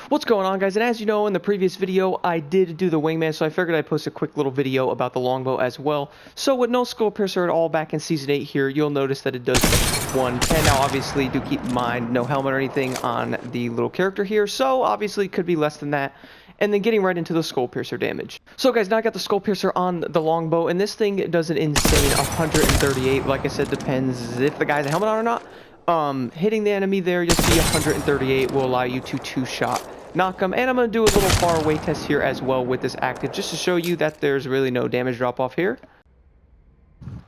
What's going on, guys? And as you know, in the previous video I did do the wingman, so I figured I'd post a quick little video about the longbow as well. So with no skull piercer at all back in season 8 here, you'll notice that it does 110. Now obviously do keep in mind no helmet or anything on the little character here, so obviously it could be less than that. And then getting right into the skull piercer damage. So guys, now I got the skull piercer on the longbow, and this thing does an insane 138. Like I said, depends if the guy's a helmet on or not. Hitting the enemy there, you'll see 138 will allow you to two-shot knock them. And I'm going to do a little far away test here as well with this active, just to show you that there's really no damage drop off here.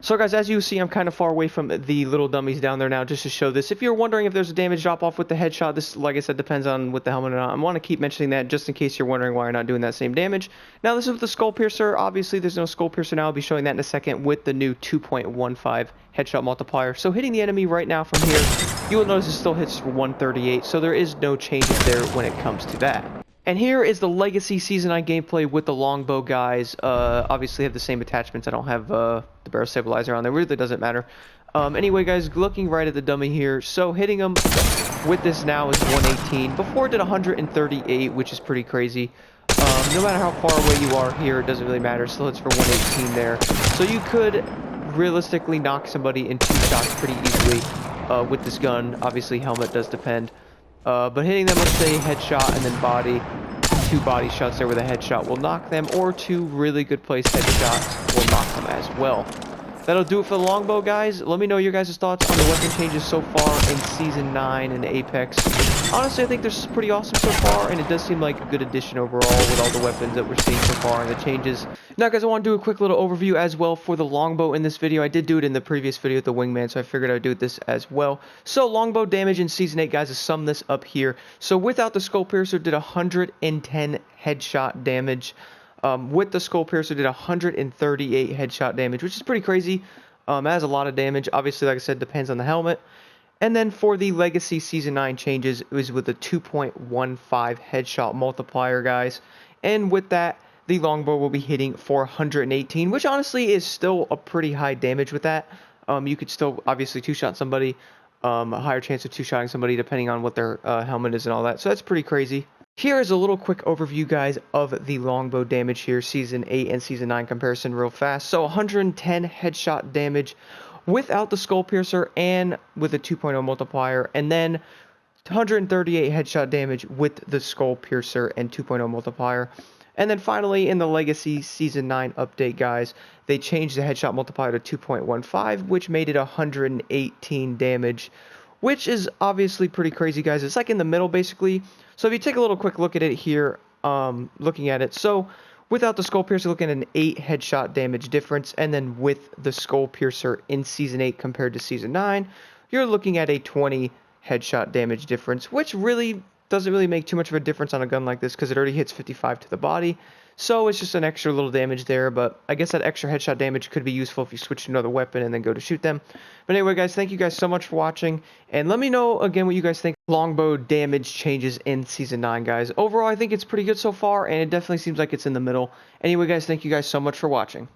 So guys, as you see, I'm kind of far away from the little dummies down there now, just to show this. If you're wondering if there's a damage drop off with the headshot, this, like I said, depends on with the helmet or not. I want to keep mentioning that just in case you're wondering why you're not doing that same damage. Now this is with the skull piercer. Obviously there's no skull piercer now. I'll be showing that in a second with the new 2.15 headshot multiplier. So hitting the enemy right now from here, you will notice it still hits for 138. So there is no changes there when it comes to that. And here is the Legacy Season 9 gameplay with the longbow, guys. Obviously have the same attachments. I don't have the barrel stabilizer on there. It really doesn't matter. Anyway, guys, looking right at the dummy here. So hitting him with this now is 118. Before it did 138, which is pretty crazy. No matter how far away you are here, it doesn't really matter. Still hits for 118 there. So you could realistically knock somebody in 2 shots pretty easily with this gun. Obviously, helmet does depend. But hitting them with, say, headshot and then body, 2 body shots there with a headshot will knock them, or 2 really good placed headshots will knock them as well. That'll do it for the longbow, guys. Let me know your guys' thoughts on the weapon changes so far in Season 9 and Apex. Honestly, I think this is pretty awesome so far, and it does seem like a good addition overall with all the weapons that we're seeing so far and the changes. Now, guys, I want to do a quick little overview as well for the longbow in this video. I did do it in the previous video with the wingman, so I figured I'd do this as well. So, longbow damage in Season 8, guys, to sum this up here. So, without the skull piercer, did 110 headshot damage. With the skull piercer, did 138 headshot damage, which is pretty crazy. That has a lot of damage. Obviously, like I said, depends on the helmet. And then for the Legacy Season 9 changes, it was with a 2.15 headshot multiplier, guys. And with that, the longbow will be hitting 418, which honestly is still a pretty high damage with that. You could still obviously two-shot somebody, a higher chance of two-shotting somebody depending on what their helmet is and all that. So that's pretty crazy. Here is a little quick overview, guys, of the longbow damage here, Season 8 and Season 9 comparison real fast. So 110 headshot damage without the skull piercer and with a 2.0 multiplier, and then 138 headshot damage with the skull piercer and 2.0 multiplier. And then finally, in the Legacy Season 9 update, guys, they changed the headshot multiplier to 2.15, which made it 118 damage, which is obviously pretty crazy, guys. It's like in the middle, basically. So if you take a little quick look at it here, looking at it, so without the skull piercer, looking at an 8 headshot damage difference, and then with the skull piercer in Season 8 compared to Season 9, you're looking at a 20 headshot damage difference, which really doesn't really make too much of a difference on a gun like this because it already hits 55 to the body. So it's just an extra little damage there, but I guess that extra headshot damage could be useful if you switch to another weapon and then go to shoot them. But anyway, guys, thank you guys so much for watching, and let me know again what you guys think longbow damage changes in Season 9, guys. Overall, I think it's pretty good so far, and it definitely seems like it's in the middle. Anyway, guys, thank you guys so much for watching.